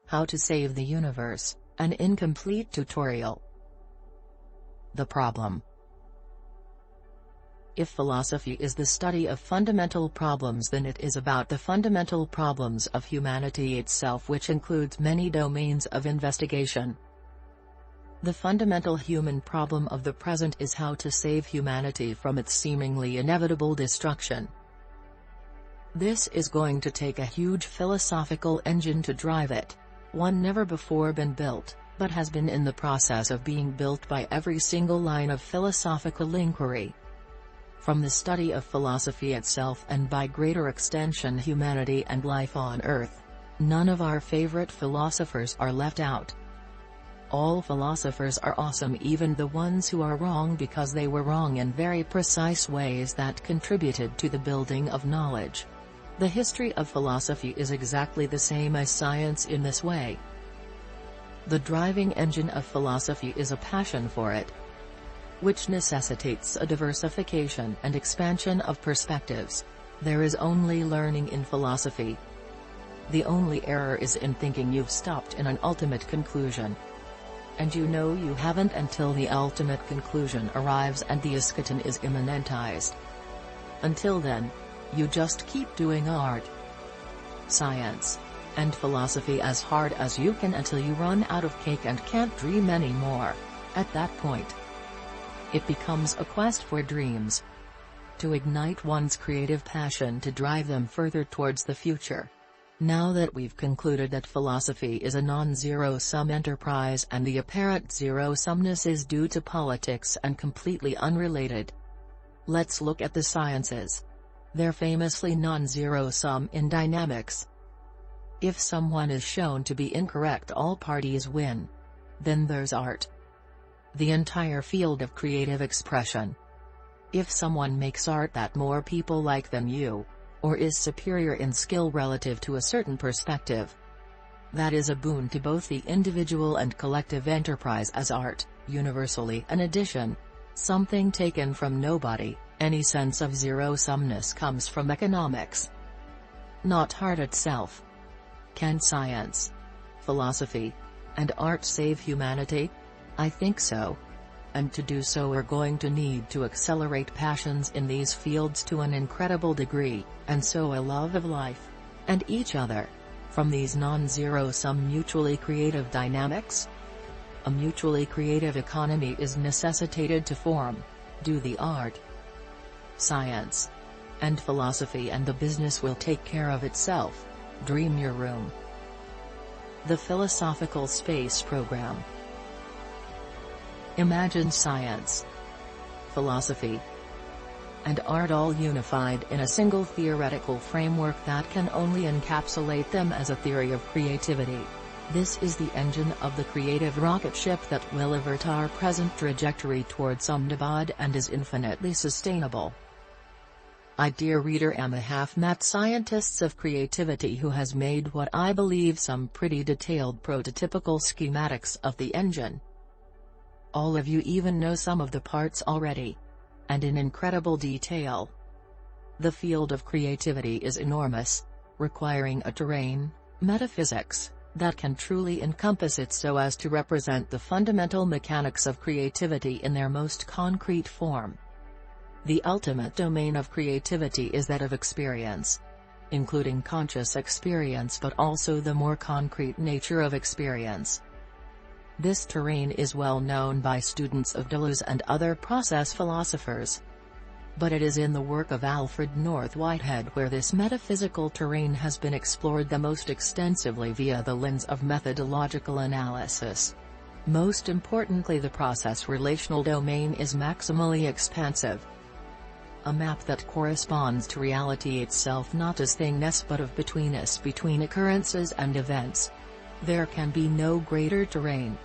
How to Save the Universe, an incomplete tutorial. The problem. If philosophy is the study of fundamental problems, then it is about the fundamental problems of humanity itself, which includes many domains of investigation. The fundamental human problem of the present is how to save humanity from its seemingly inevitable destruction. This is going to take a huge philosophical engine to drive it, one never before been built, but has been in the process of being built by every single line of philosophical inquiry. From the study of philosophy itself and by greater extension humanity and life on Earth, none of our favorite philosophers are left out. All philosophers are awesome, even the ones who are wrong because they were wrong in very precise ways that contributed to the building of knowledge. The history of philosophy is exactly the same as science in this way. The driving engine of philosophy is a passion for it, which necessitates a diversification and expansion of perspectives. There is only learning in philosophy. The only error is in thinking you've stopped in an ultimate conclusion. And you know you haven't until the ultimate conclusion arrives and the eschaton is immanentized. Until then, you just keep doing art, science, and philosophy as hard as you can until you run out of cake and can't dream anymore. At that point, it becomes a quest for dreams, to ignite one's creative passion to drive them further towards the future. Now that we've concluded that philosophy is a non-zero-sum enterprise and the apparent zero-sumness is due to politics and completely unrelated, let's look at the sciences. They're famously non-zero-sum in dynamics. If someone is shown to be incorrect, all parties win. Then there's art, the entire field of creative expression. If someone makes art that more people like than you, or is superior in skill relative to a certain perspective, that is a boon to both the individual and collective enterprise as art, universally an addition, something taken from nobody. Any sense of zero-sumness comes from economics, not art itself. Can science, philosophy, and art save humanity? I think so. And to do so we're going to need to accelerate passions in these fields to an incredible degree, and so a love of life, and each other, from these non-zero-sum mutually creative dynamics. A mutually creative economy is necessitated to form, do the art, science, and philosophy, and the business will take care of itself. Dream your room. The Philosophical Space Program. Imagine science, philosophy, and art all unified in a single theoretical framework that can only encapsulate them as a theory of creativity. This is the engine of the creative rocket ship that will avert our present trajectory towards Ahmedabad and is infinitely sustainable. I, dear reader, am a half-mad scientist of creativity who has made what I believe some pretty detailed prototypical schematics of the engine. All of you even know some of the parts already, and in incredible detail. The field of creativity is enormous, requiring a terrain, metaphysics, that can truly encompass it so as to represent the fundamental mechanics of creativity in their most concrete form. The ultimate domain of creativity is that of experience, including conscious experience but also the more concrete nature of experience. This terrain is well known by students of Deleuze and other process philosophers. But it is in the work of Alfred North Whitehead where this metaphysical terrain has been explored the most extensively via the lens of methodological analysis. Most importantly, the process relational domain is maximally expansive. A map that corresponds to reality itself, not as thingness but of betweenness between occurrences and events. There can be no greater terrain,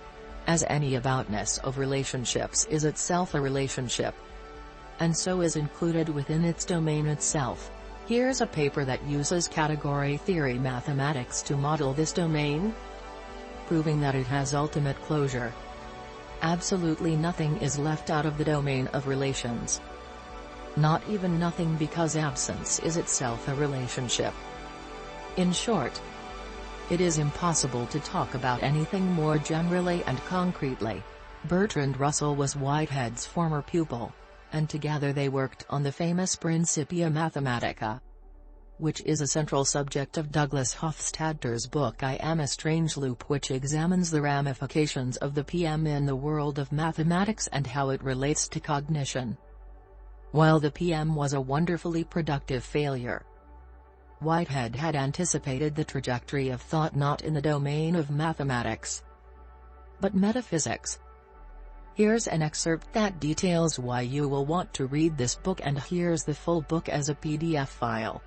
as any aboutness of relationships is itself a relationship, and so is included within its domain itself. Here's a paper that uses category theory mathematics to model this domain, proving that it has ultimate closure. Absolutely nothing is left out of the domain of relations. Not even nothing, because absence is itself a relationship. In short, It is impossible to talk about anything more generally and concretely. Bertrand Russell was Whitehead's former pupil, and together they worked on the famous Principia Mathematica, which is a central subject of Douglas Hofstadter's book I Am a Strange Loop, which examines the ramifications of the PM in the world of mathematics and how it relates to cognition. While the PM was a wonderfully productive failure, Whitehead had anticipated the trajectory of thought not in the domain of mathematics, but metaphysics. Here's an excerpt that details why you will want to read this book, and here's the full book as a PDF file.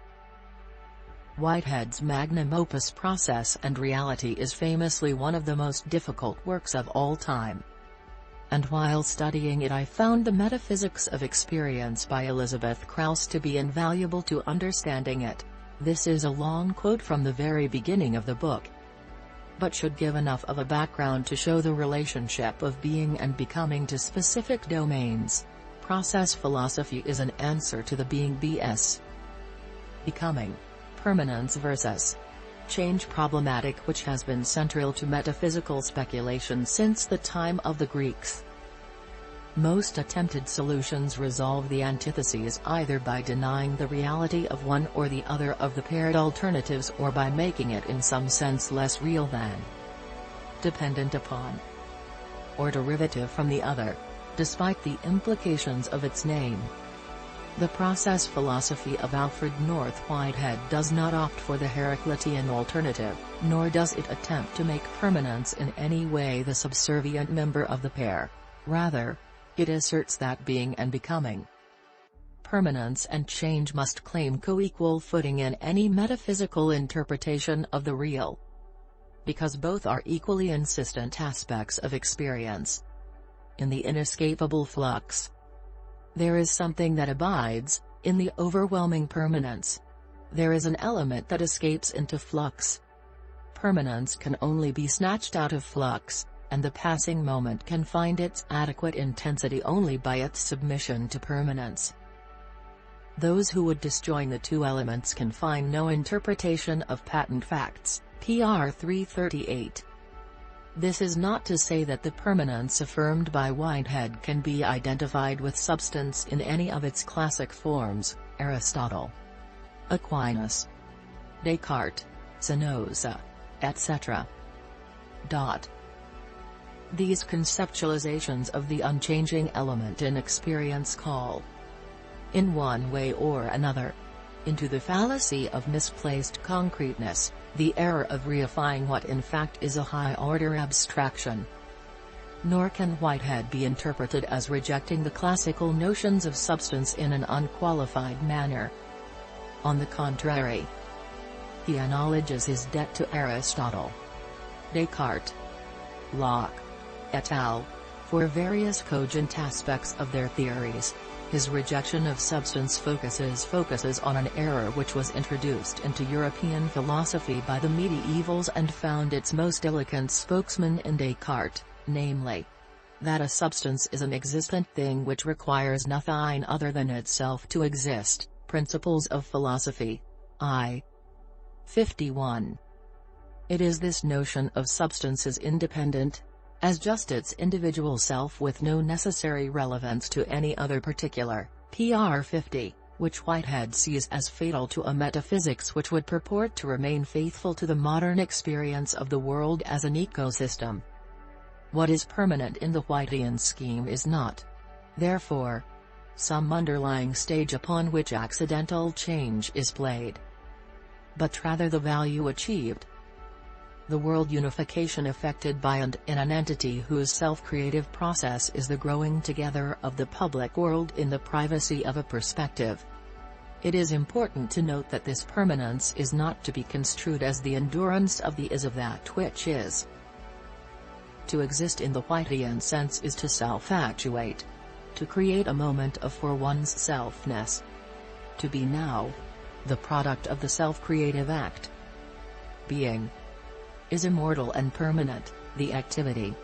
Whitehead's magnum opus Process and Reality is famously one of the most difficult works of all time. And while studying it I found The Metaphysics of Experience by Elizabeth Krauss to be invaluable to understanding it. This is a long quote from the very beginning of the book, but should give enough of a background to show the relationship of being and becoming to specific domains. Process philosophy is an answer to the being vs. becoming, permanence versus change problematic, which has been central to metaphysical speculation since the time of the Greeks. Most attempted solutions resolve the antitheses either by denying the reality of one or the other of the paired alternatives, or by making it in some sense less real than, dependent upon, or derivative from the other, despite the implications of its name. The process philosophy of Alfred North Whitehead does not opt for the Heraclitean alternative, nor does it attempt to make permanence in any way the subservient member of the pair. Rather, it asserts that being and becoming, permanence and change, must claim co-equal footing in any metaphysical interpretation of the real, because both are equally insistent aspects of experience. In the inescapable flux, there is something that abides. In the overwhelming permanence, there is an element that escapes into flux. Permanence can only be snatched out of flux, and the passing moment can find its adequate intensity only by its submission to permanence. Those who would disjoin the two elements can find no interpretation of patent facts. PR 338. This is not to say that the permanence affirmed by Whitehead can be identified with substance in any of its classic forms, Aristotle, Aquinas, Descartes, Spinoza, etc. These conceptualizations of the unchanging element in experience call, in one way or another, into the fallacy of misplaced concreteness, the error of reifying what in fact is a high-order abstraction. Nor can Whitehead be interpreted as rejecting the classical notions of substance in an unqualified manner. On the contrary, he acknowledges his debt to Aristotle, Descartes, Locke, et al., for various cogent aspects of their theories. His rejection of substance focuses on an error which was introduced into European philosophy by the medievals and found its most eloquent spokesman in Descartes, namely, that a substance is an existent thing which requires nothing other than itself to exist. Principles of Philosophy, I. 51. It is this notion of substance as independent, as just its individual self with no necessary relevance to any other particular, PR 50, which Whitehead sees as fatal to a metaphysics which would purport to remain faithful to the modern experience of the world as an ecosystem. What is permanent in the Whiteheadian scheme is not, therefore, some underlying stage upon which accidental change is played, but rather the value achieved, the world unification effected by and in an entity whose self-creative process is the growing together of the public world in the privacy of a perspective. It is important to note that this permanence is not to be construed as the endurance of the is of that which is. To exist in the Whiteheadian sense is to self-actuate, to create a moment of for one's selfness. To be now, the product of the self-creative act. Being is immortal and permanent, the activity,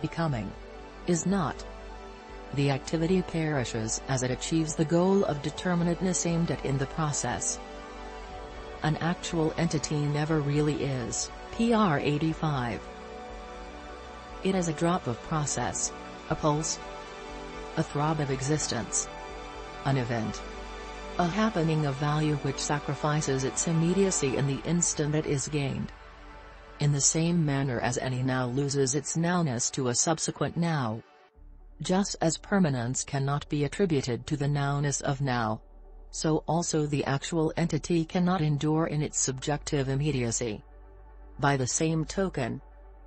becoming, is not. The activity perishes as it achieves the goal of determinateness aimed at in the process. An actual entity never really is. PR 85. It is a drop of process, a pulse, a throb of existence, an event, a happening of value which sacrifices its immediacy in the instant it is gained. In the same manner as any now loses its nowness to a subsequent now. Just as permanence cannot be attributed to the nowness of now, so also the actual entity cannot endure in its subjective immediacy. By the same token,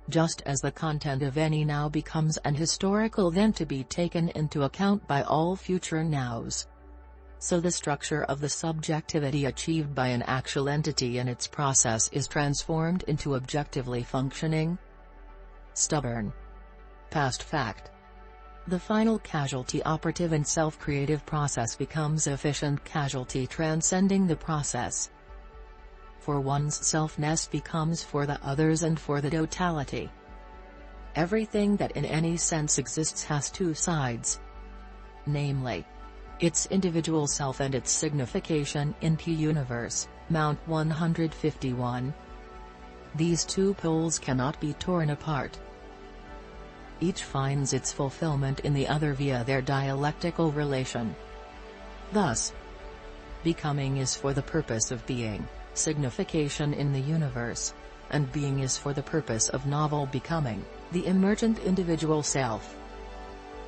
just as the content of any now becomes an historical then to be taken into account by all future nows, so the structure of the subjectivity achieved by an actual entity in its process is transformed into objectively functioning, stubborn, past fact. The final casualty operative in self-creative process becomes efficient casualty transcending the process. For one's selfness becomes for the others and for the totality. Everything that in any sense exists has two sides. Namely, its individual self and its signification into universe, Mount 151. These two poles cannot be torn apart. Each finds its fulfillment in the other via their dialectical relation. Thus, becoming is for the purpose of being, signification in the universe, and being is for the purpose of novel becoming, the emergent individual self.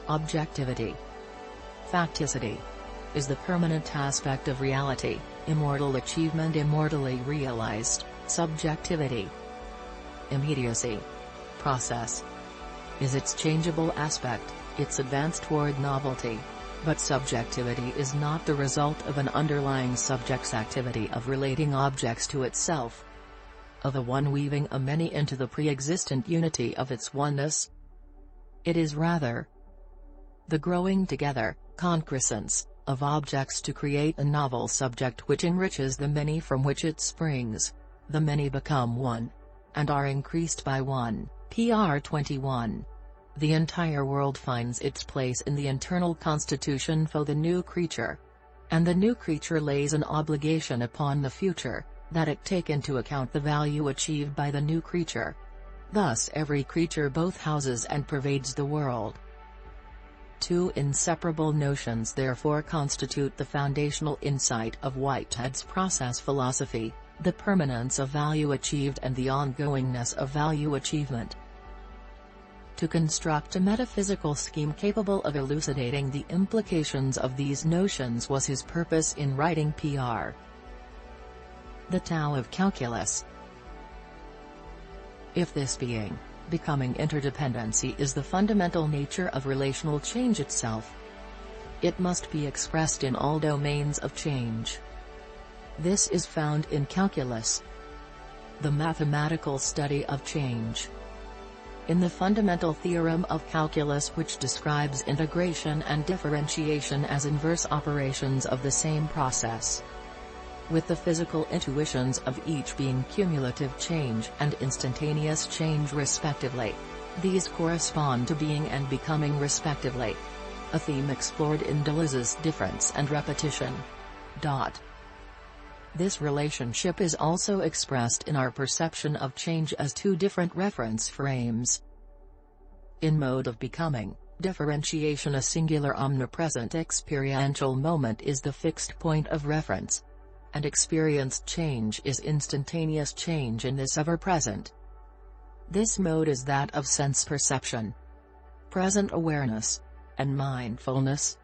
Objectivity, facticity, is the permanent aspect of reality, immortal achievement immortally realized, subjectivity. Immediacy, process, is its changeable aspect, its advance toward novelty. But subjectivity is not the result of an underlying subject's activity of relating objects to itself, of a one weaving a many into the pre-existent unity of its oneness. It is rather the growing together, concrescence, of objects to create a novel subject which enriches the many from which it springs. The many become one, and are increased by one. PR 21. The entire world finds its place in the internal constitution for the new creature. And the new creature lays an obligation upon the future, that it take into account the value achieved by the new creature. Thus every creature both houses and pervades the world. Two inseparable notions therefore constitute the foundational insight of Whitehead's process philosophy, the permanence of value achieved and the ongoingness of value achievement. To construct a metaphysical scheme capable of elucidating the implications of these notions was his purpose in writing PR. The Tao of Calculus. If this being, becoming interdependency is the fundamental nature of relational change itself, it must be expressed in all domains of change. This is found in calculus, the mathematical study of change. In the fundamental theorem of calculus which describes integration and differentiation as inverse operations of the same process, with the physical intuitions of each being cumulative change and instantaneous change respectively. These correspond to being and becoming respectively. A theme explored in Deleuze's Difference and Repetition. This relationship is also expressed in our perception of change as two different reference frames. In mode of becoming, differentiation, a singular omnipresent experiential moment is the fixed point of reference, and experienced change is instantaneous change in this ever-present. This mode is that of sense perception, present awareness, and mindfulness.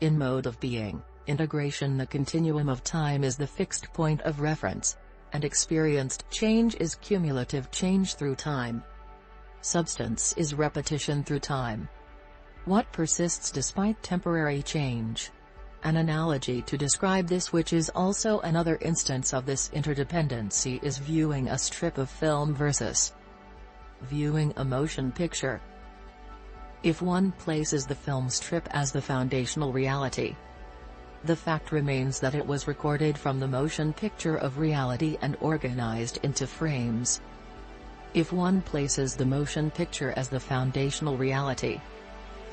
In mode of being, integration, the continuum of time is the fixed point of reference, and experienced change is cumulative change through time. Substance is repetition through time. What persists despite temporary change? An analogy to describe this, which is also another instance of this interdependency, is viewing a strip of film versus viewing a motion picture. If one places the film strip as the foundational reality, the fact remains that it was recorded from the motion picture of reality and organized into frames. If one places the motion picture as the foundational reality,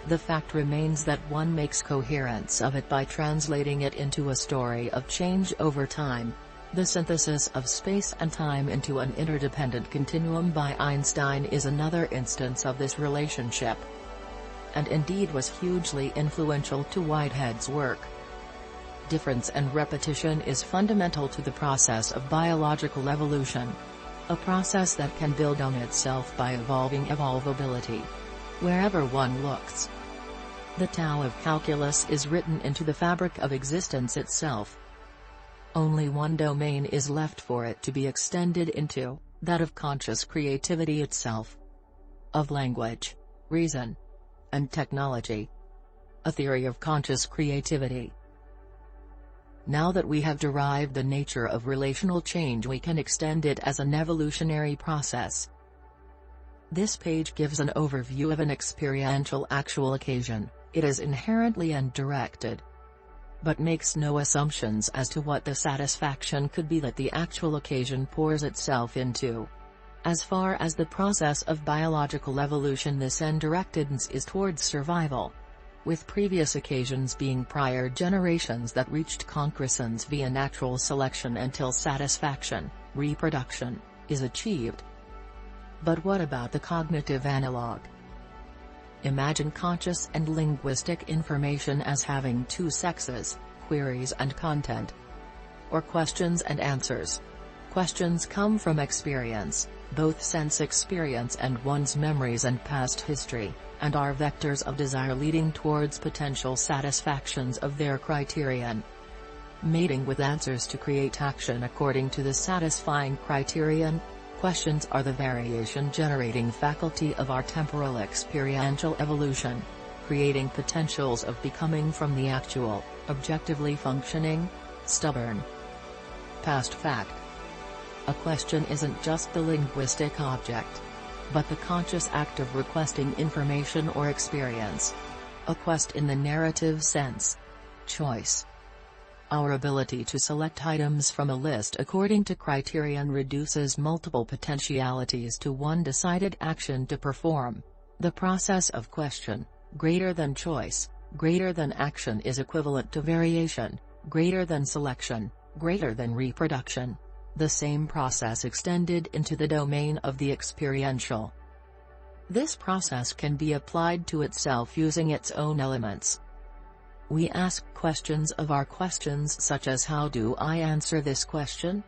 the fact remains that one makes coherence of it by translating it into a story of change over time. The synthesis of space and time into an interdependent continuum by Einstein is another instance of this relationship, and indeed was hugely influential to Whitehead's work. Difference and repetition is fundamental to the process of biological evolution, a process that can build on itself by evolving evolvability, wherever one looks. The Tao of calculus is written into the fabric of existence itself. Only one domain is left for it to be extended into, that of conscious creativity itself. Of language, reason, and technology. A theory of conscious creativity. Now that we have derived the nature of relational change, we can extend it as an evolutionary process. This page gives an overview of an experiential actual occasion. It is inherently undirected, but makes no assumptions as to what the satisfaction could be that the actual occasion pours itself into. As far as the process of biological evolution, this undirectedness is towards survival, with previous occasions being prior generations that reached concrescence via natural selection until satisfaction, reproduction, is achieved. But what about the cognitive analog? Imagine conscious and linguistic information as having two sexes, queries and content. Or questions and answers. Questions come from experience, both sense experience and one's memories and past history, and are vectors of desire leading towards potential satisfactions of their criterion. Mating with answers to create action according to the satisfying criterion. Questions are the variation-generating faculty of our temporal experiential evolution, creating potentials of becoming from the actual, objectively functioning, stubborn past fact. A question isn't just the linguistic object, but the conscious act of requesting information or experience. A quest in the narrative sense. Choice. Our ability to select items from a list according to criterion reduces multiple potentialities to one decided action to perform. The process of question, greater than choice, greater than action, is equivalent to variation, greater than selection, greater than reproduction. The same process extended into the domain of the experiential. This process can be applied to itself using its own elements. We ask questions of our questions, such as how do I answer this question?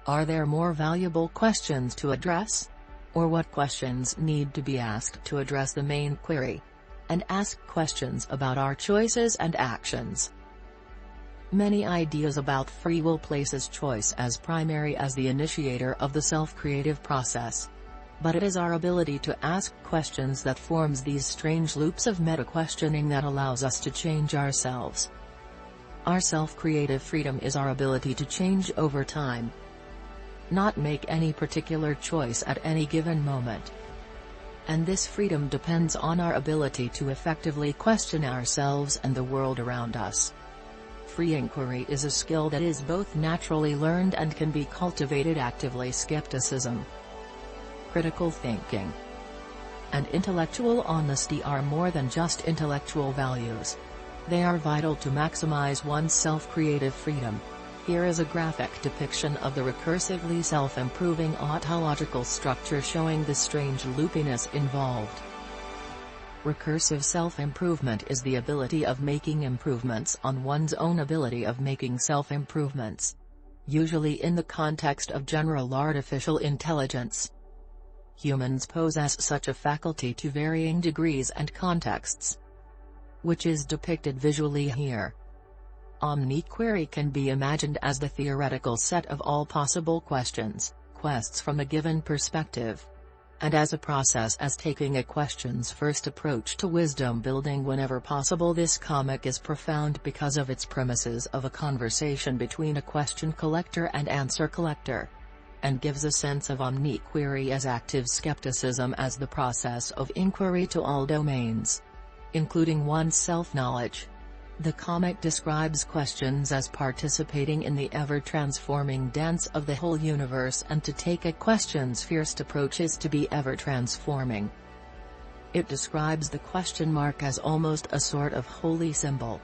Are there more valuable questions to address? Or what questions need to be asked to address the main query? And ask questions about our choices and actions. Many ideas about free will places choice as primary as the initiator of the self-creative process. But it is our ability to ask questions that forms these strange loops of meta-questioning that allows us to change ourselves. Our self-creative freedom is our ability to change over time, not make any particular choice at any given moment. And this freedom depends on our ability to effectively question ourselves and the world around us. Free inquiry is a skill that is both naturally learned and can be cultivated actively. Skepticism, critical thinking, and intellectual honesty are more than just intellectual values. They are vital to maximize one's self-creative freedom. Here is a graphic depiction of the recursively self-improving ontological structure showing the strange loopiness involved. Recursive self-improvement is the ability of making improvements on one's own ability of making self-improvements, usually in the context of general artificial intelligence. Humans possess such a faculty to varying degrees and contexts, which is depicted visually here. Omni-query can be imagined as the theoretical set of all possible questions, quests from a given perspective, and as a process as taking a question's first approach to wisdom building whenever possible. This comic is profound because of its premises of a conversation between a question collector and answer collector, and gives a sense of omni-query as active skepticism as the process of inquiry to all domains, including one's self-knowledge. The comic describes questions as participating in the ever-transforming dance of the whole universe, and to take a question's first approach is to be ever-transforming. It describes the question mark as almost a sort of holy symbol.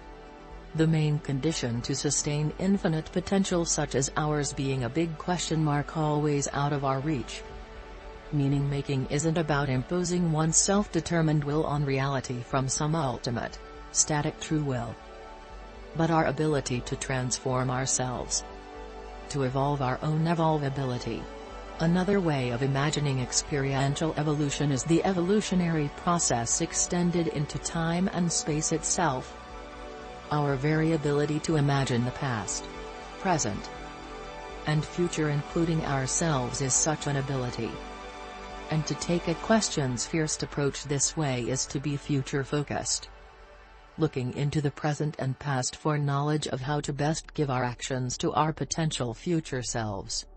The main condition to sustain infinite potential such as ours being a big question mark always out of our reach. Meaning-making isn't about imposing one's self-determined will on reality from some ultimate, static true will, but our ability to transform ourselves, to evolve our own evolvability. Another way of imagining experiential evolution is the evolutionary process extended into time and space itself. Our very ability to imagine the past, present, and future including ourselves is such an ability. And to take a questions-first approach this way is to be future-focused, looking into the present and past for knowledge of how to best give our actions to our potential future selves.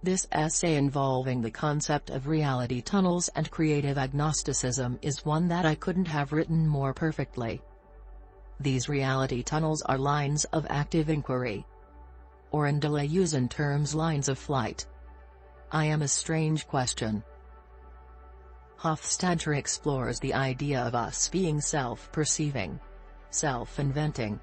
This essay involving the concept of reality tunnels and creative agnosticism is one that I couldn't have written more perfectly. These reality tunnels are lines of active inquiry, or in Deleuzean terms lines of flight. I am a strange question. Hofstadter explores the idea of us being self-perceiving, self-inventing,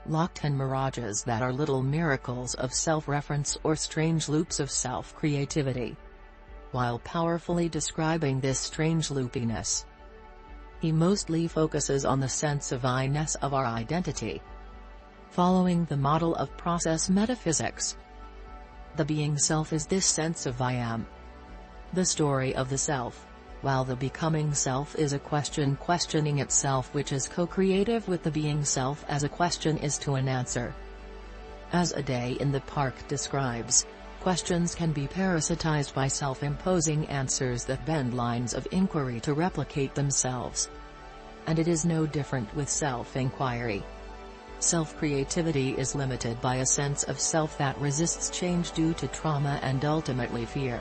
locked in mirages that are little miracles of self-reference or strange loops of self-creativity. While powerfully describing this strange loopiness, he mostly focuses on the sense of I-ness of our identity. Following the model of process metaphysics, the being self is this sense of I am, the story of the self, while the becoming self is a question questioning itself which is co-creative with the being self as a question is to an answer. As A Day in the Park describes, questions can be parasitized by self-imposing answers that bend lines of inquiry to replicate themselves. And it is no different with self-inquiry. Self-creativity is limited by a sense of self that resists change due to trauma and ultimately fear.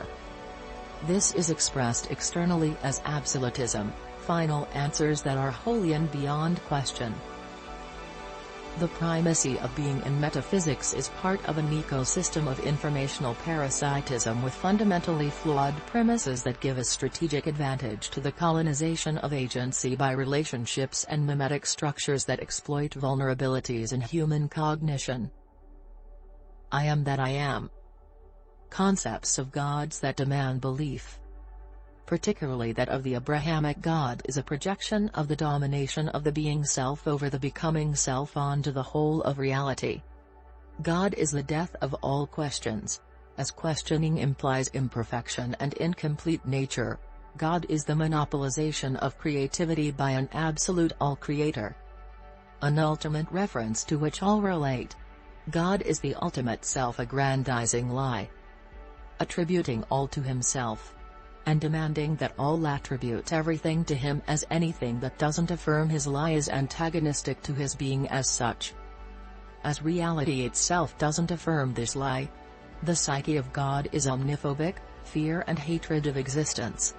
This is expressed externally as absolutism, final answers that are wholly and beyond question. The primacy of being in metaphysics is part of an ecosystem of informational parasitism with fundamentally flawed premises that give a strategic advantage to the colonization of agency by relationships and mimetic structures that exploit vulnerabilities in human cognition. I am that I am. Concepts of gods that demand belief, particularly that of the Abrahamic God, is a projection of the domination of the being self over the becoming self onto the whole of reality. God is the death of all questions, as questioning implies imperfection and incomplete nature. God is the monopolization of creativity by an absolute all-creator, an ultimate reference to which all relate. God is the ultimate self-aggrandizing lie, attributing all to himself, and demanding that all attribute everything to him as anything that doesn't affirm his lie is antagonistic to his being as such. As reality itself doesn't affirm this lie, the psyche of God is omniphobic, fear and hatred of existence,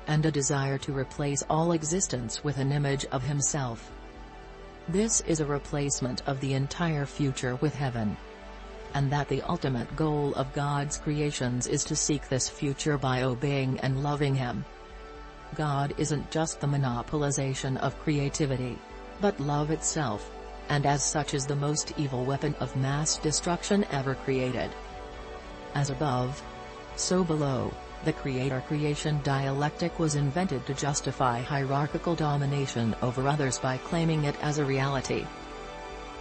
and a desire to replace all existence with an image of himself. This is a replacement of the entire future with heaven, and that the ultimate goal of God's creations is to seek this future by obeying and loving him. God isn't just the monopolization of creativity, but love itself, and as such is the most evil weapon of mass destruction ever created. As above, so below, the creator-creation dialectic was invented to justify hierarchical domination over others by claiming it as a reality,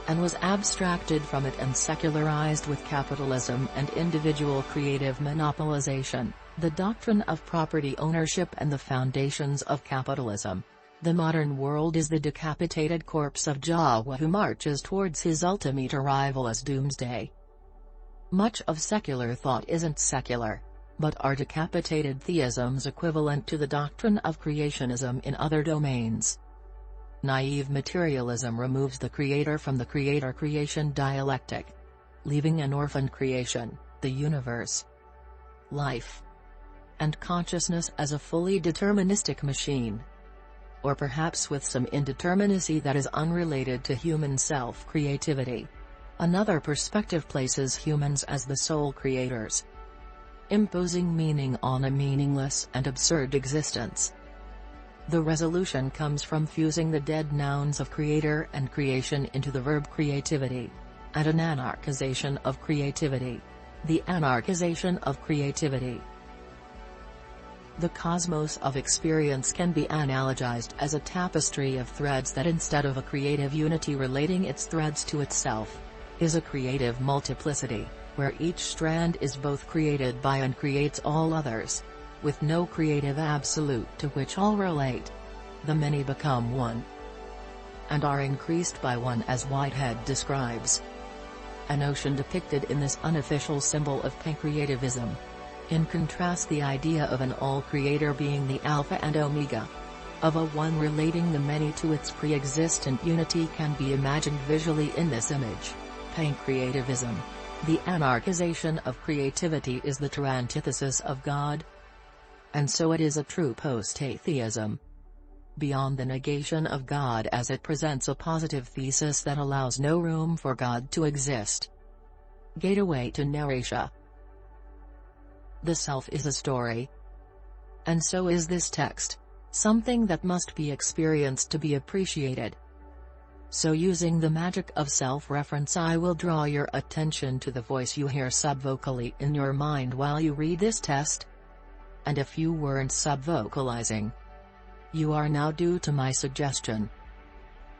and was abstracted from it and secularized with capitalism and individual creative monopolization, the doctrine of property ownership and the foundations of capitalism. The modern world is the decapitated corpse of Jawa who marches towards his ultimate arrival as doomsday. Much of secular thought isn't secular, but are decapitated theisms equivalent to the doctrine of creationism in other domains. Naive materialism removes the creator from the creator-creation dialectic, leaving an orphaned creation, the universe, life, and consciousness as a fully deterministic machine. Or perhaps with some indeterminacy that is unrelated to human self-creativity. Another perspective places humans as the sole creators, imposing meaning on a meaningless and absurd existence. The resolution comes from fusing the dead nouns of creator and creation into the verb creativity, and an anarchization of creativity. The anarchization of creativity. The cosmos of experience can be analogized as a tapestry of threads that, instead of a creative unity relating its threads to itself, is a creative multiplicity, where each strand is both created by and creates all others, with no creative absolute to which all relate. The many become one, and are increased by one, as Whitehead describes. A notion depicted in this unofficial symbol of pancreativism. In contrast, the idea of an all-creator being the alpha and omega of a one relating the many to its pre-existent unity can be imagined visually in this image. Pancreativism, the anarchization of creativity, is the true antithesis of God, and so it is a true post-atheism. Beyond the negation of God, as it presents a positive thesis that allows no room for God to exist. Gateway to Narasha. The self is a story, and so is this text, something that must be experienced to be appreciated. So, using the magic of self-reference, I will draw your attention to the voice you hear subvocally in your mind while you read this text. And if you weren't subvocalizing, you are now, due to my suggestion.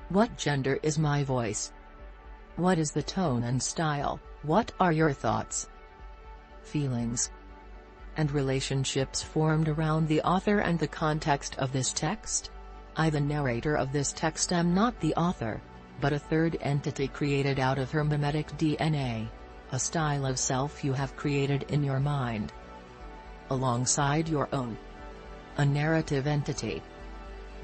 What gender is my voice? What is the tone and style? What are your thoughts, feelings, and relationships formed around the author and the context of this text? I, the narrator of this text, am not the author, but a third entity created out of her mimetic DNA, a style of self you have created in your mind, alongside your own. A narrative entity.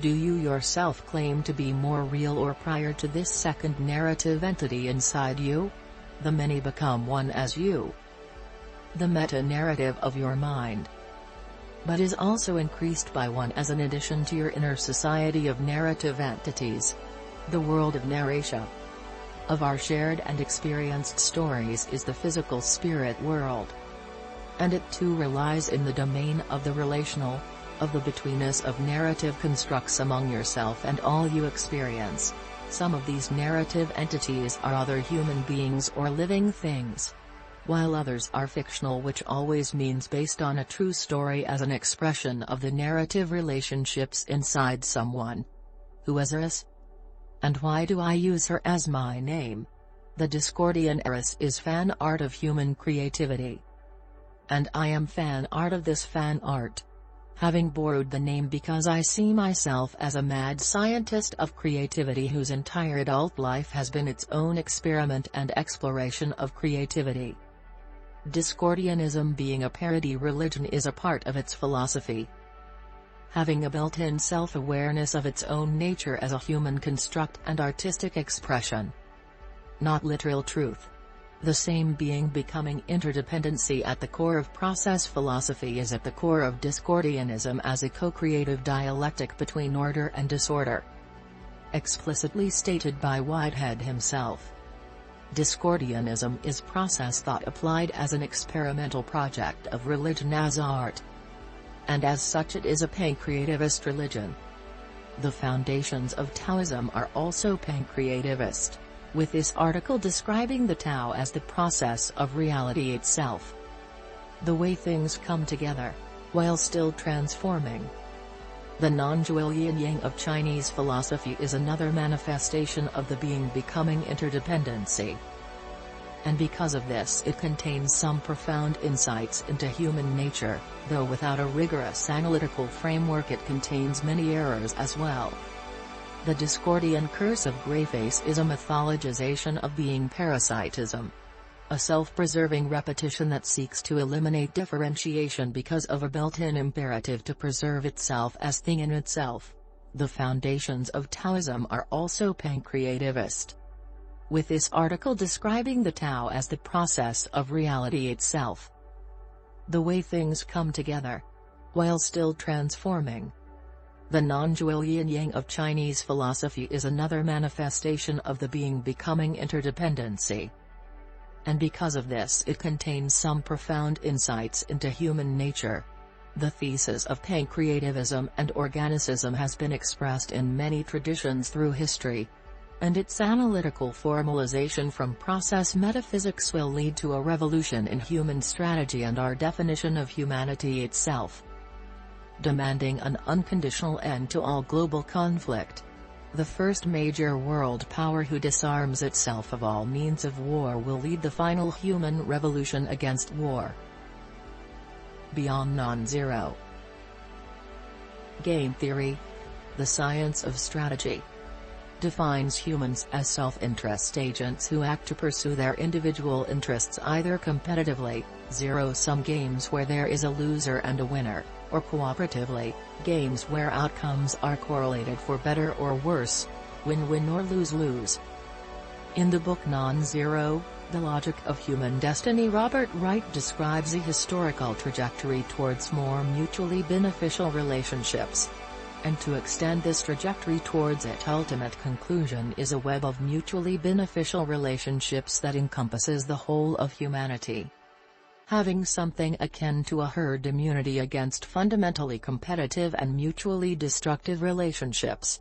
Do you yourself claim to be more real, or prior to this second narrative entity inside you? The many become one as you. The meta-narrative of your mind, but is also increased by one as an addition to your inner society of narrative entities. The world of Narasha, of our shared and experienced stories, is the physical spirit world. And it too relies in the domain of the relational, of the betweenness of narrative constructs among yourself and all you experience. Some of these narrative entities are other human beings or living things, while others are fictional, which always means based on a true story as an expression of the narrative relationships inside someone. Who is Eris? And why do I use her as my name? The Discordian Eris is fan art of human creativity, and I am fan art of this fan art, having borrowed the name because I see myself as a mad scientist of creativity whose entire adult life has been its own experiment and exploration of creativity. Discordianism, being a parody religion, is a part of its philosophy, having a built-in self-awareness of its own nature as a human construct and artistic expression, not literal truth. The same being becoming interdependency at the core of process philosophy is at the core of Discordianism as a co-creative dialectic between order and disorder, explicitly stated by Whitehead himself. Discordianism is process thought applied as an experimental project of religion as art, and as such it is a pancreativist religion. The foundations of Taoism are also pancreativist, with this article describing the Tao as the process of reality itself, the way things come together, while still transforming. The non-dual yin-yang of Chinese philosophy is another manifestation of the being-becoming interdependency. And because of this it contains some profound insights into human nature, though without a rigorous analytical framework it contains many errors as well. The Discordian curse of Greyface is a mythologization of being parasitism, a self-preserving repetition that seeks to eliminate differentiation because of a built-in imperative to preserve itself as thing in itself. The foundations of Taoism are also pancreativist, with this article describing the Tao as the process of reality itself, the way things come together, while still transforming. The non-dual yin-yang of Chinese philosophy is another manifestation of the being-becoming interdependency, and because of this it contains some profound insights into human nature. The thesis of pancreativism and organicism has been expressed in many traditions through history, and its analytical formalization from process metaphysics will lead to a revolution in human strategy and our definition of humanity itself. Demanding an unconditional end to all global conflict, the first major world power who disarms itself of all means of war will lead the final human revolution against war. Beyond non-zero. Game theory, the science of strategy, defines humans as self-interest agents who act to pursue their individual interests either competitively, zero-sum games where there is a loser and a winner, or cooperatively, games where outcomes are correlated for better or worse, win-win or lose-lose. In the book Non-Zero, The Logic of Human Destiny, Robert Wright describes a historical trajectory towards more mutually beneficial relationships. And to extend this trajectory towards its ultimate conclusion is a web of mutually beneficial relationships that encompasses the whole of humanity. Having something akin to a herd immunity against fundamentally competitive and mutually destructive relationships.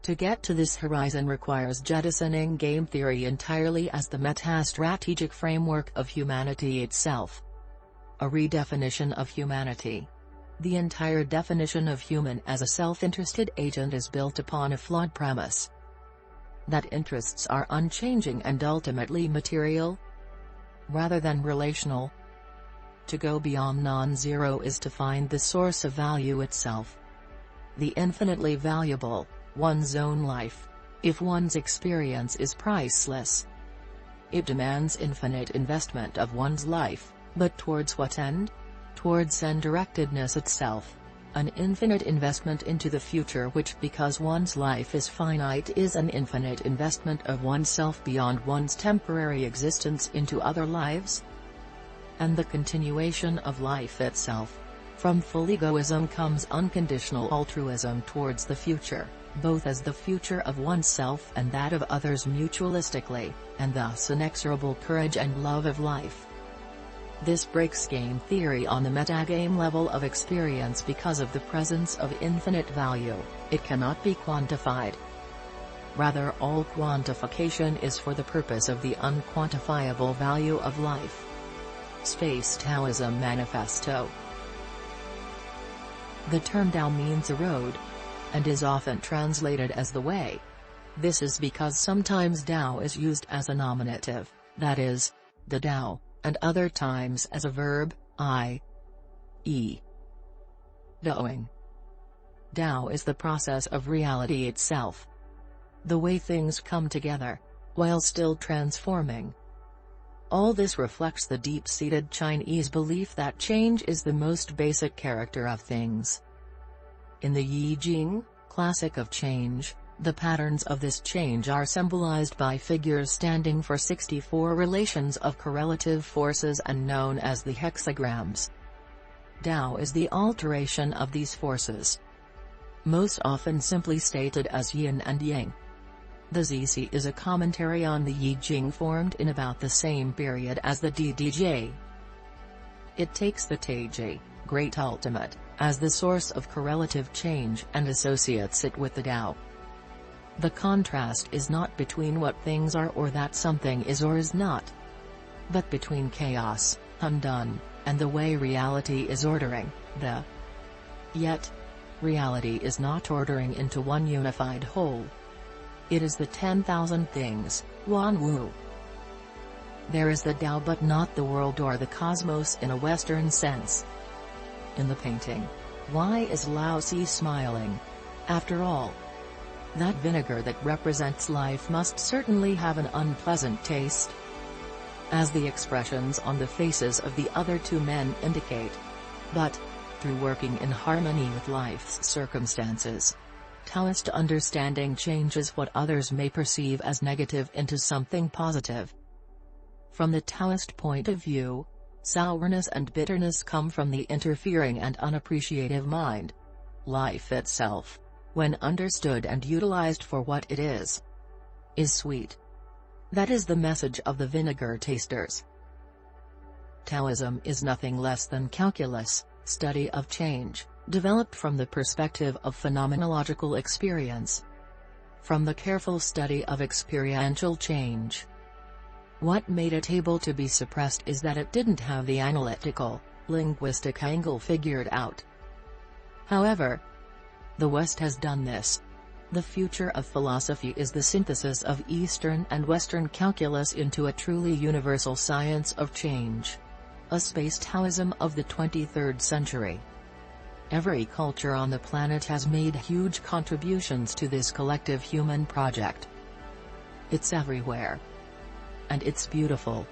To get to this horizon requires jettisoning game theory entirely as the meta-strategic framework of humanity itself. A redefinition of humanity. The entire definition of human as a self-interested agent is built upon a flawed premise. That interests are unchanging and ultimately material, rather than relational. To go beyond non-zero is to find the source of value itself. The infinitely valuable, one's own life, if one's experience is priceless. It demands infinite investment of one's life, but towards what end? Towards end-directedness itself. An infinite investment into the future which, because one's life is finite, is an infinite investment of oneself beyond one's temporary existence into other lives. And the continuation of life itself. From full egoism comes unconditional altruism towards the future, both as the future of oneself and that of others mutualistically, and thus inexorable courage and love of life. This breaks game theory on the metagame level of experience because of the presence of infinite value. It cannot be quantified. Rather, all quantification is for the purpose of the unquantifiable value of life. Space Taoism Manifesto. The term Tao means a road, and is often translated as the way. This is because sometimes Tao is used as a nominative, that is, the Tao, and other times as a verb, i.e. Taoing. Tao is the process of reality itself. The way things come together, while still transforming. All this reflects the deep-seated Chinese belief that change is the most basic character of things. In the Yi Jing, classic of change, the patterns of this change are symbolized by figures standing for 64 relations of correlative forces and known as the hexagrams. Tao is the alteration of these forces. Most often simply stated as yin and yang. The Zizi is a commentary on the Yi Jing formed in about the same period as the DDJ. It takes the Taiji, Great Ultimate, as the source of correlative change and associates it with the Tao. The contrast is not between what things are or that something is or is not, but between chaos, undone, and the way reality is ordering, the. Yet, reality is not ordering into one unified whole. It is the 10,000 things, Wan Wu. There is the Tao but not the world or the cosmos in a Western sense. In the painting, why is Lao Tzu smiling? After all, that vinegar that represents life must certainly have an unpleasant taste. As the expressions on the faces of the other two men indicate. But, through working in harmony with life's circumstances, Taoist understanding changes what others may perceive as negative into something positive. From the Taoist point of view, sourness and bitterness come from the interfering and unappreciative mind. Life itself, when understood and utilized for what it is sweet. That is the message of the vinegar tasters. Taoism is nothing less than calculus, study of change, developed from the perspective of phenomenological experience. From the careful study of experiential change. What made it able to be suppressed is that it didn't have the analytical, linguistic angle figured out. However, the West has done this. The future of philosophy is the synthesis of Eastern and Western calculus into a truly universal science of change. A space Taoism of the 23rd century. Every culture on the planet has made huge contributions to this collective human project. It's everywhere. And it's beautiful.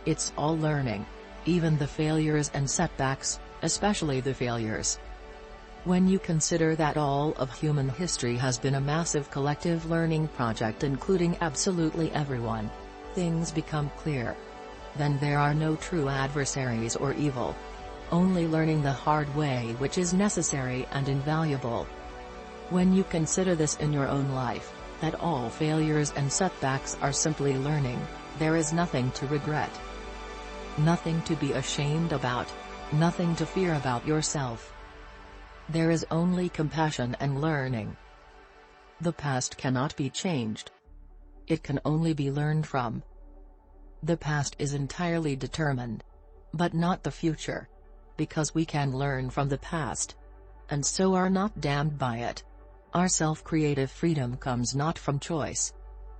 It's all learning. Even the failures and setbacks, especially the failures. When you consider that all of human history has been a massive collective learning project including absolutely everyone, things become clear. Then there are no true adversaries or evil. Only learning the hard way which is necessary and invaluable. When you consider this in your own life, that all failures and setbacks are simply learning, there is nothing to regret. Nothing to be ashamed about, nothing to fear about yourself. There is only compassion and learning. The past cannot be changed. It can only be learned from. The past is entirely determined. But not the future. Because we can learn from the past. And so are not damned by it. Our self-creative freedom comes not from choice.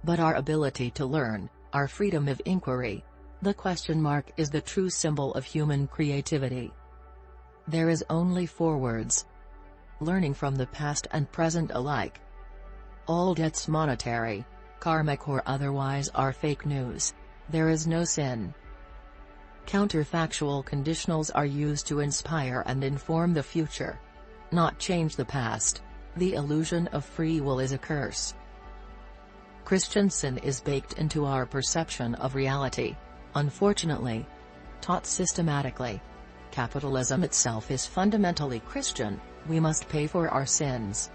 But our ability to learn, our freedom of inquiry. The question mark is the true symbol of human creativity. There is only four words. Learning from the past and present alike. All debts monetary, karmic or otherwise are fake news. There is no sin. Counterfactual conditionals are used to inspire and inform the future. Not change the past. The illusion of free will is a curse. Christian sin is baked into our perception of reality. Unfortunately. Taught systematically. Capitalism itself is fundamentally Christian. We must pay for our sins.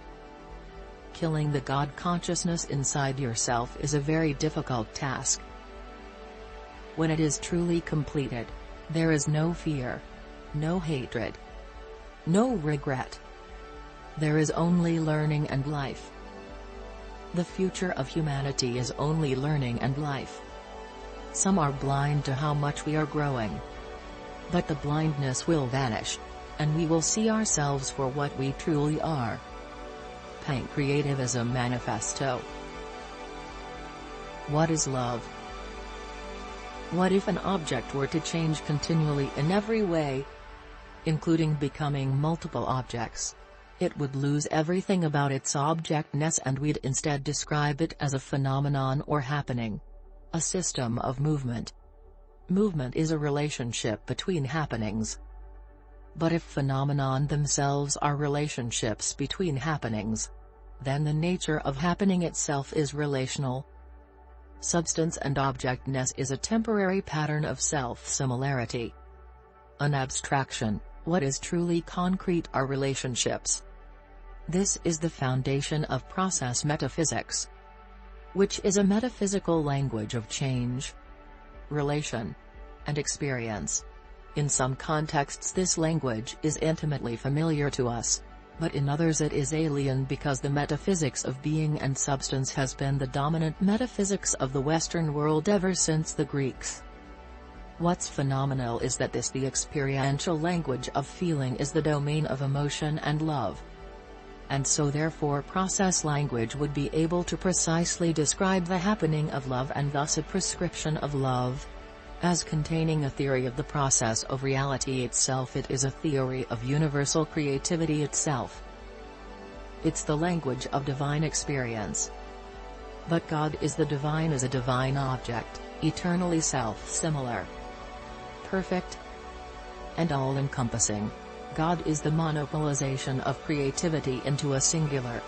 Killing the God consciousness inside yourself is a very difficult task. When it is truly completed, there is no fear, no hatred, no regret. There is only learning and life. The future of humanity is only learning and life. Some are blind to how much we are growing. But the blindness will vanish, and we will see ourselves for what we truly are. Pancreativism Manifesto. What is love? What if an object were to change continually in every way, including becoming multiple objects? It would lose everything about its objectness and we'd instead describe it as a phenomenon or happening. A system of movement. Movement is a relationship between happenings. But if phenomenon themselves are relationships between happenings, then the nature of happening itself is relational. Substance and objectness is a temporary pattern of self-similarity. An abstraction, what is truly concrete are relationships. This is the foundation of process metaphysics, which is a metaphysical language of change, relation, and experience. In some contexts this language is intimately familiar to us, but in others it is alien because the metaphysics of being and substance has been the dominant metaphysics of the Western world ever since the Greeks. What's phenomenal is that the experiential language of feeling is the domain of emotion and love. And so therefore process language would be able to precisely describe the happening of love and thus a prescription of love. As containing a theory of the process of reality itself, it is a theory of universal creativity itself. It's the language of divine experience. But God is the divine as a divine object, eternally self-similar, perfect, and all-encompassing. God is the monopolization of creativity into a singular.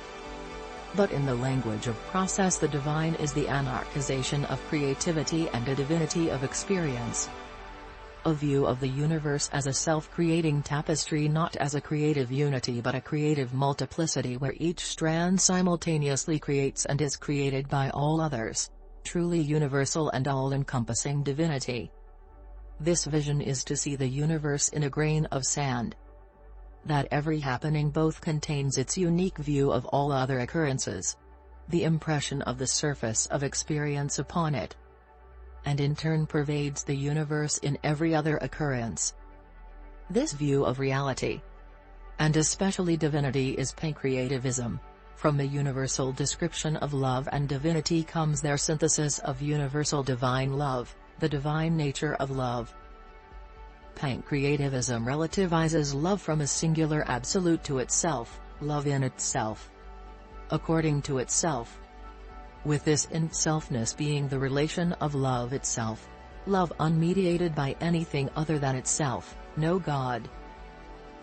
But in the language of process the divine is the anarchization of creativity and a divinity of experience. A view of the universe as a self-creating tapestry, not as a creative unity but a creative multiplicity where each strand simultaneously creates and is created by all others. Truly universal and all-encompassing divinity. This vision is to see the universe in a grain of sand, that every happening both contains its unique view of all other occurrences, the impression of the surface of experience upon it, and in turn pervades the universe in every other occurrence. This view of reality, and especially divinity, is pancreativism. From the universal description of love and divinity comes their synthesis of universal divine love, the divine nature of love. Pancreativism relativizes love from a singular absolute to itself, love in itself, according to itself, with this in-selfness being the relation of love itself, love unmediated by anything other than itself, no God,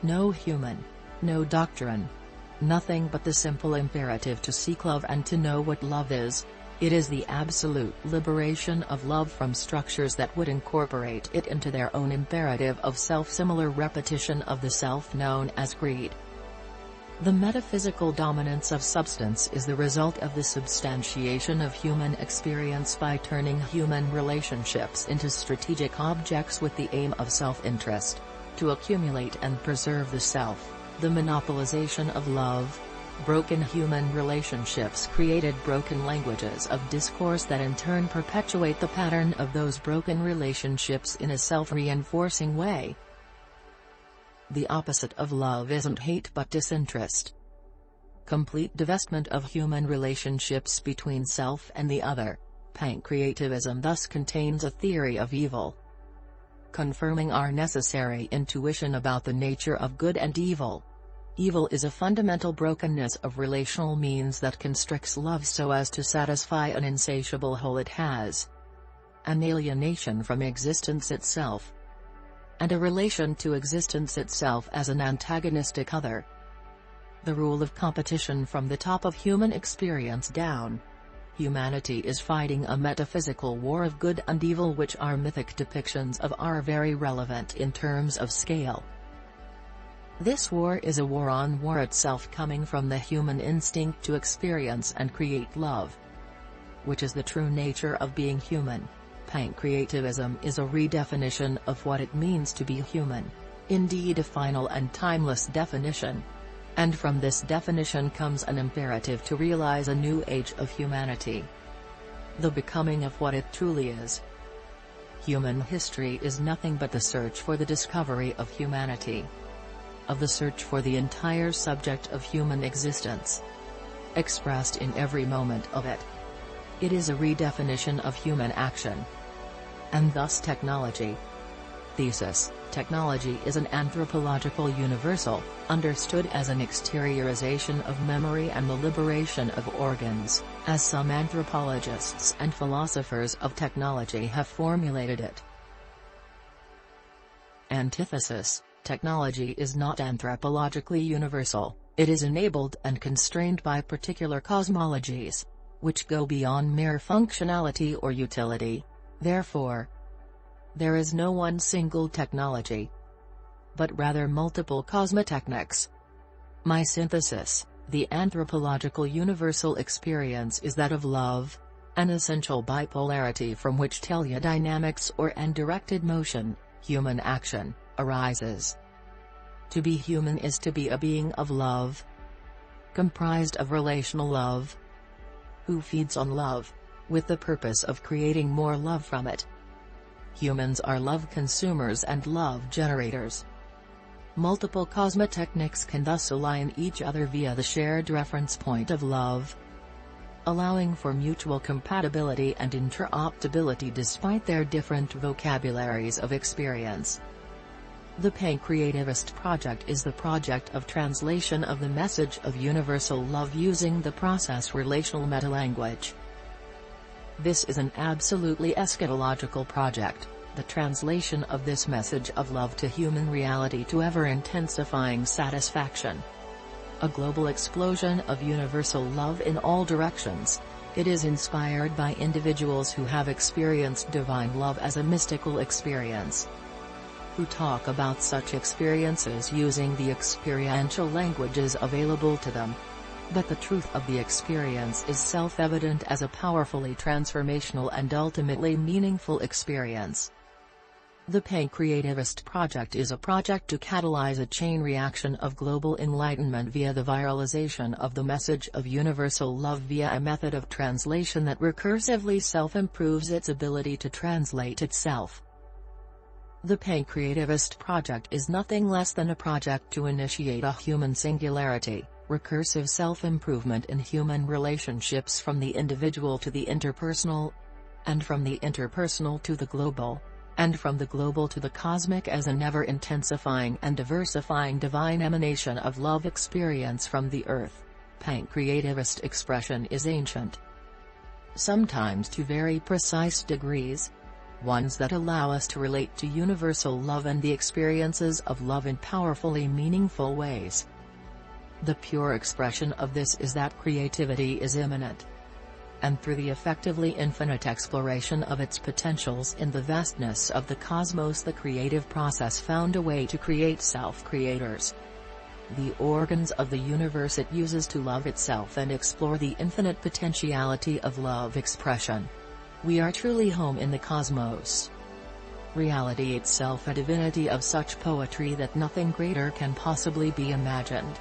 no human, no doctrine, nothing but the simple imperative to seek love and to know what love is. It is the absolute liberation of love from structures that would incorporate it into their own imperative of self-similar repetition of the self known as greed. The metaphysical dominance of substance is the result of the substantiation of human experience by turning human relationships into strategic objects with the aim of self-interest, to accumulate and preserve the self. The monopolization of love. Broken human relationships created broken languages of discourse that in turn perpetuate the pattern of those broken relationships in a self-reinforcing way. The opposite of love isn't hate but disinterest. Complete divestment of human relationships between self and the other. Pancreativism thus contains a theory of evil, confirming our necessary intuition about the nature of good and evil. Evil is a fundamental brokenness of relational means that constricts love so as to satisfy an insatiable hole it has, an alienation from existence itself, and a relation to existence itself as an antagonistic other. The rule of competition from the top of human experience down. Humanity is fighting a metaphysical war of good and evil, which our mythic depictions of are very relevant in terms of scale. This war is a war on war itself, coming from the human instinct to experience and create love, which is the true nature of being human. Pancreativism is a redefinition of what it means to be human, indeed a final and timeless definition. And from this definition comes an imperative to realize a new age of humanity, the becoming of what it truly is. Human history is nothing but the search for the discovery of humanity, of the search for the entire subject of human existence, expressed in every moment of it. It is a redefinition of human action, and thus technology. Thesis: technology is an anthropological universal, understood as an exteriorization of memory and the liberation of organs, as some anthropologists and philosophers of technology have formulated it. Antithesis: technology is not anthropologically universal, it is enabled and constrained by particular cosmologies, which go beyond mere functionality or utility. Therefore, there is no one single technology, but rather multiple cosmotechnics. My synthesis: the anthropological universal experience is that of love, an essential bipolarity from which teleodynamics or undirected motion, human action, arises. To be human is to be a being of love, comprised of relational love, who feeds on love, with the purpose of creating more love from it. Humans are love consumers and love generators. Multiple cosmotechnics can thus align each other via the shared reference point of love, allowing for mutual compatibility and interoperability despite their different vocabularies of experience. The Pancreativist Project is the project of translation of the message of universal love using the process relational metalanguage. This is an absolutely eschatological project, the translation of this message of love to human reality to ever-intensifying satisfaction. A global explosion of universal love in all directions. It is inspired by individuals who have experienced divine love as a mystical experience, who talk about such experiences using the experiential languages available to them. But the truth of the experience is self-evident as a powerfully transformational and ultimately meaningful experience. The Pancreativist Project is a project to catalyze a chain reaction of global enlightenment via the viralization of the message of universal love via a method of translation that recursively self-improves its ability to translate itself. The Pancreativist Project is nothing less than a project to initiate a human singularity, recursive self-improvement in human relationships from the individual to the interpersonal, and from the interpersonal to the global, and from the global to the cosmic as an ever-intensifying and diversifying divine emanation of love experience from the earth. Pancreativist expression is ancient, sometimes to very precise degrees, ones that allow us to relate to universal love and the experiences of love in powerfully meaningful ways. The pure expression of this is that creativity is immanent, and through the effectively infinite exploration of its potentials in the vastness of the cosmos, the creative process found a way to create self-creators, the organs of the universe it uses to love itself and explore the infinite potentiality of love expression. We are truly home in the cosmos. Reality itself a divinity of such poetry that nothing greater can possibly be imagined.